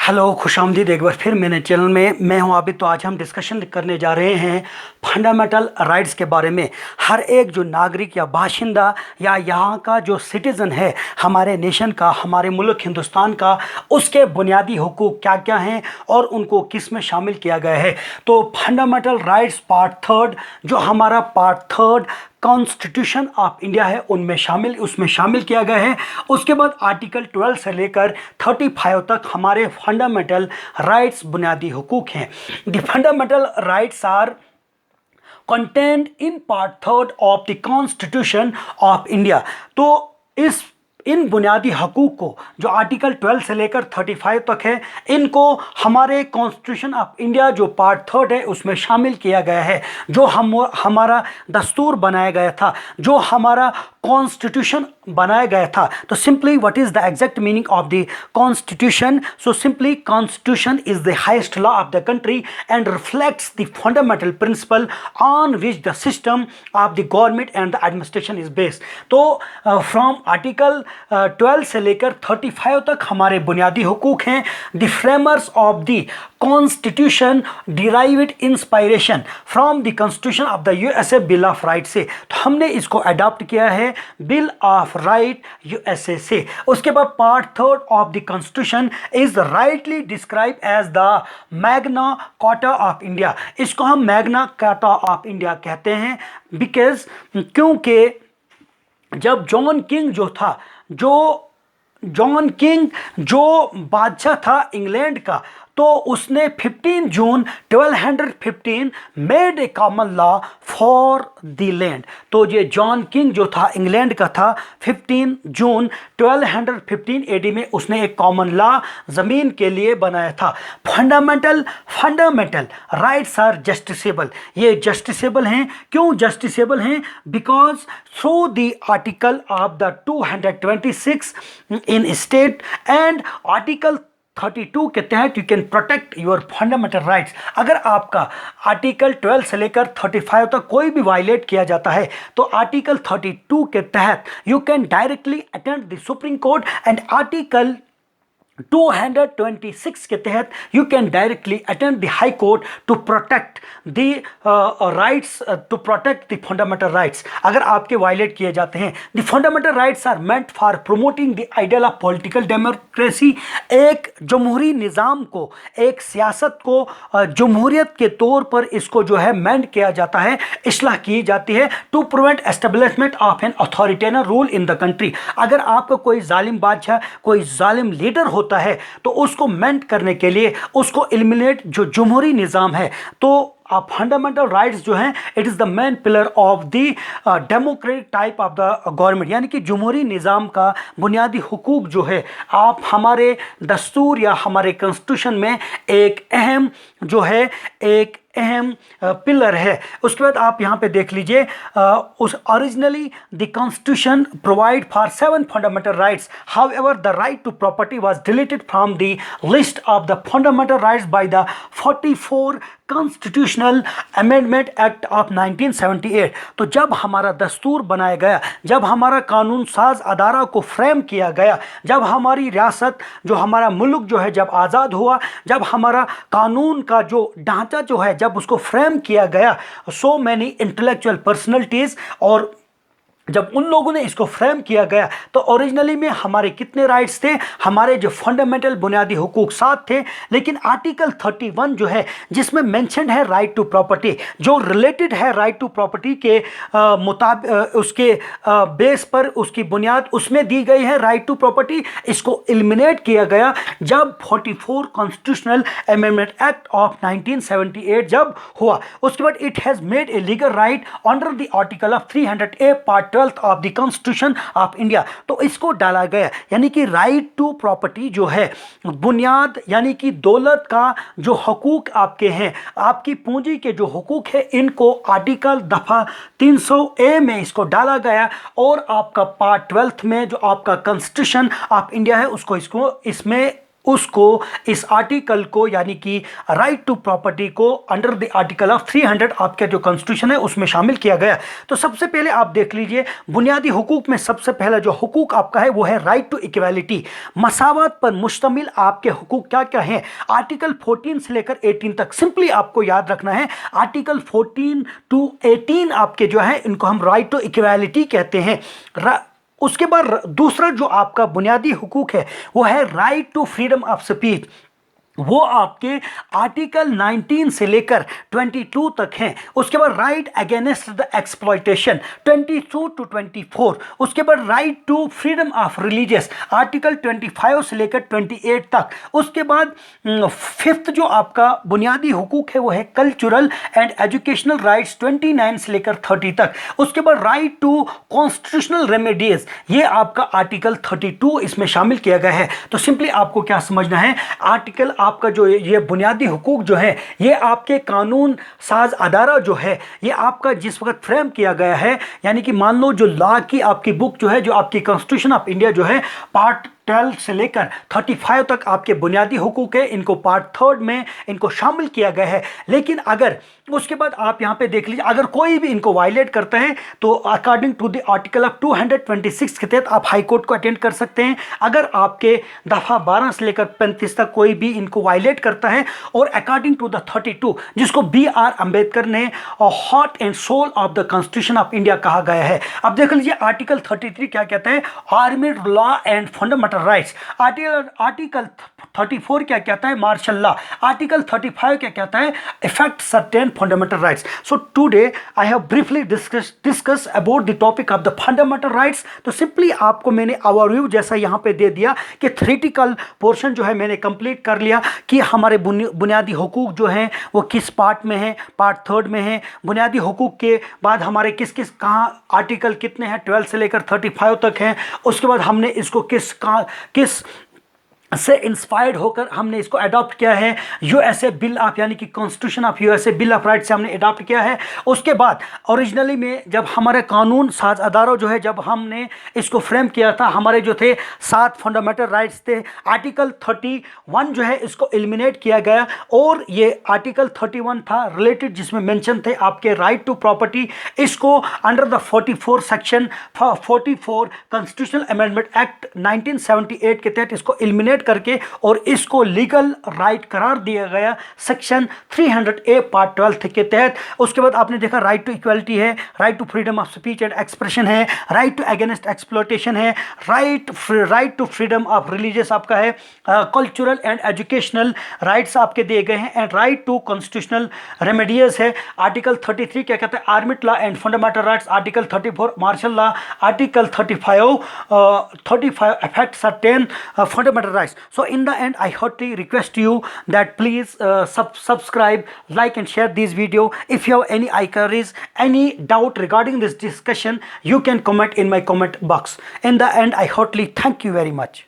Hello, खुशामदीद एक बार फिर मेरे चैनल में। मैं हूं आबिद। तो आज हम डिस्कशन करने जा रहे हैं फंडामेंटल राइट्स के बारे में। हर एक जो नागरिक या बाशिंदा या यहाँ का जो सिटीज़न है हमारे नेशन का, हमारे मुल्क हिंदुस्तान का, उसके बुनियादी हुकूक क्या क्या हैं और उनको किस में शामिल किया गया है। तो फंडामेंटल राइट्स पार्ट थर्ड, जो हमारा part third constitution of India है उसमें शामिल किया गया है। उसके बाद आर्टिकल 12 से लेकर 35 तक हमारे फंडामेंटल राइट्स बुनियादी हुकूक हैं। The fundamental rights are contained in part third of the constitution of India. तो इन बुनियादी हकूक़ को जो आर्टिकल 12 से लेकर 35 तक है, इनको हमारे कॉन्स्टिट्यूशन ऑफ इंडिया जो पार्ट थर्ड है उसमें शामिल किया गया है। जो हमारा दस्तूर बनाया गया था, जो हमारा कॉन्स्टिट्यूशन बनाया गया था। तो simply what is the exact meaning of the constitution? So simply constitution is the highest law of the country and reflects the fundamental principle on which the system of the government and the administration is based. तो from article 12 से लेकर 35 तक हमारे बुनियादी हुकूक हैं। The framers of the constitution derived inspiration from the constitution of the USA bill of right से। तो हमने इसको अडॉप्ट किया है बिल ऑफ राइट यूएसए से। उसके बाद part third of the constitution is rightly describe as the Magna Carta of India. इसको हम मैग्ना कार्टा ऑफ इंडिया कहते हैं बिकॉज क्योंकि जब जॉन किंग जो बादशाह था इंग्लैंड का, तो उसने 15 जून 1215 made a common law for the land. तो ये जॉन किंग जो था इंग्लैंड का था, 15 जून 1215 एडी में उसने एक कॉमन लॉ ज़मीन के लिए बनाया था। Fundamental rights are justiciable. ये जस्टिसेबल हैं। क्यों जस्टिसेबल हैं? Because through the article of the 226 in state and article 32 के तहत you can protect your fundamental rights. अगर आपका आर्टिकल 12 से लेकर 35 तक कोई भी वायलेट किया जाता है, तो आर्टिकल 32 के तहत you can directly attend the supreme court and article 226 के तहत you can directly attend the high court to protect the rights, to protect the fundamental rights अगर आपके वायलेट किए जाते हैं। The fundamental rights are meant for promoting the ideal of political democracy. एक जमहूरी निज़ाम को, एक सियासत को जमहूरियत के तौर पर इसको जो है मेंट किया जाता है, इस्लाह की जाती है to prevent establishment of an authoritarian rule in the country. अगर आपका कोई जालिम बादशाह, कोई जालिम लीडर होता है, तो उसको मेंट करने के लिए, उसको एलिमिनेट जो जमहूरी निज़ाम है, तो फंडामेंटल राइट्स जो हैं it is the main pillar of the democratic type of the government. यानी कि जमहूरी निज़ाम का बुनियादी हुकूक जो है, आप हमारे दस्तूर या हमारे कॉन्स्टिट्यूशन में एक अहम जो है, एक अहम पिलर है। उसके बाद आप यहाँ पे देख लीजिए, उस originally the constitution provide for 7 fundamental rights. However the right to property was deleted from the list of the fundamental rights by the 44 constitutional amendment act of 1978। तो जब हमारा दस्तूर बनाया गया, जब हमारा कानून साज अदारा को फ्रेम किया गया, जब हमारी रियासत, जो हमारा मुल्क जो है जब आज़ाद हुआ, जब हमारा कानून का जो ढांचा जो है जब उसको फ्रेम किया गया, सो मैनी इंटेलेक्चुअल पर्सनैलिटीज़, और जब उन लोगों ने इसको फ्रेम किया गया, तो ओरिजिनली में हमारे कितने राइट्स थे? हमारे जो फंडामेंटल बुनियादी हुकूक 7 थे। लेकिन आर्टिकल 31 जो है, जिसमें मेंशन है राइट टू प्रॉपर्टी, जो रिलेटेड है राइट टू प्रॉपर्टी के मुताबिक, उसके बेस पर, उसकी बुनियाद उसमें दी गई है राइट टू प्रॉपर्टी, इसको एलिमिनेट किया गया जब 44 कॉन्स्टिट्यूशनल अमेंडमेंट एक्ट ऑफ 1978 जब हुआ। उसके बाद it has made a legal right under the article of 300A part 12 of the constitution of India. तो इसको डाला गया, यानी कि राइट टू प्रॉपर्टी जो है बुनियाद, यानी कि दौलत का जो हकूक आपके हैं, आपकी पूंजी के जो हकूक है, इनको आर्टिकल दफ़ा 300A में इसको डाला गया। और आपका पार्ट 12 में जो आपका कॉन्स्टिट्यूशन ऑफ इंडिया है, इसमें उसको इस आर्टिकल को यानी कि राइट टू प्रॉपर्टी को अंडर द आर्टिकल ऑफ 300 आपका जो कॉन्स्टिट्यूशन है उसमें शामिल किया गया। तो सबसे पहले आप देख लीजिए बुनियादी हुकूक में सबसे पहला जो हुकूक आपका है वो है राइट टू इक्वालिटी, मसावत पर मुश्तमिल आपके हुकूक क्या क्या हैं। आर्टिकल 14 से लेकर 18 तक सिंपली आपको याद रखना है। आर्टिकल 14 टू 18 आपके जो है इनको हम राइट टू इक्वालिटी कहते हैं। उसके बाद दूसरा जो आपका बुनियादी हुकूक है वो है right to freedom of speech, वो आपके आर्टिकल 19 से लेकर 22 तक हैं। उसके बाद right against the exploitation 22 to 24। उसके बाद right to freedom of religious article 25 से लेकर 28 तक। उसके बाद फिफ्थ जो आपका बुनियादी हुकूक है वो है कल्चरल एंड एजुकेशनल राइट्स 29 से लेकर 30 तक। उसके बाद राइट टू कॉन्स्टिट्यूशनल रेमेडीज ये आपका आर्टिकल 32 इसमें शामिल किया गया है। तो सिंपली आपको क्या समझना है, आर्टिकल आपका जो ये बुनियादी हुकूक जो है ये आपके कानून साज अदारा जो है ये आपका जिस वक्त फ्रेम किया गया है, यानी कि मान लो जो लॉ की आपकी बुक जो है जो आपकी कॉन्स्टिट्यूशन ऑफ इंडिया जो है पार्ट 12 से लेकर 35 तक आपके बुनियादी हुकूक है, इनको पार्ट 3 में इनको शामिल किया गया है। लेकिन अगर उसके बाद आप यहाँ पे देख लीजिए अगर कोई भी इनको वायलेट करता है तो according to the article of 226 के तहत आप हाई कोर्ट को अटेंड कर सकते हैं। अगर आपके दफ़ा 12 से लेकर 35 तक कोई भी इनको वायलेट करता है और अकॉर्डिंग टू द 32 जिसको BR अम्बेडकर ने heart and soul of the constitution of India कहा गया है। अब देख लीजिए आर्टिकल 33 क्या कहता है, armed law and fundamental rights. Article 34 क्या कहता है, मार्शल लॉ। आर्टिकल 35 क्या कहता है, effect certain fundamental rights. So today I have briefly discuss about the topic of the fundamental rights. तो सिंपली आपको मैंने ओवरव्यू जैसा यहाँ पे दे दिया कि थ्योरेटिकल पोर्शन जो है मैंने कंप्लीट कर लिया कि हमारे बुनियादी हुकूक जो हैं वो किस पार्ट में है, पार्ट 3 में है। बुनियादी हुकूक के बाद हमारे किस किस कहाँ आर्टिकल कितने हैं, 12 से लेकर 35 तक हैं। उसके बाद हमने इसको किस से इंस्पायर्ड होकर हमने इसको अडॉप्ट किया है, यूएसए बिल ऑफ यानी कि constitution of USA bill of rights से हमने अडॉप्ट किया है। उसके बाद ओरिजिनली में जब हमारे कानून साज अदारों जो है जब हमने इसको फ्रेम किया था हमारे जो थे 7 फंडामेंटल राइट्स थे। आर्टिकल 31 जो है इसको एलिमिनेट किया गया और ये आर्टिकल 31 था रिलेटेड जिसमें मेंशन थे आपके राइट टू प्रॉपर्टी। इसको under the 44 section 44 constitutional amendment act 1978 के तहत इसको एलिमिनेट करके और इसको लीगल राइट करार दिया गया सेक्शन 300A पार्ट 12 के तहत। उसके बाद आपने देखा राइट टू इक्वालिटी है, right to freedom of speech and expression है, राइट टू अगेंस्ट एक्सप्लॉयटेशन है, right to freedom of religious आपका है, कल्चरल एंड एजुकेशनल राइट्स आपके दिए गए हैं and right to constitutional remedies है। आर्टिकल 33 क्या कहता है, armed law and fundamental rights. Article 34 martial law. Article 35 affect certain fundamental rights. So in the end I heartily request you that please subscribe, like and share this video. If you have any inquiries, any doubt regarding this discussion, you can comment in my comment box. In the end I heartily thank you very much.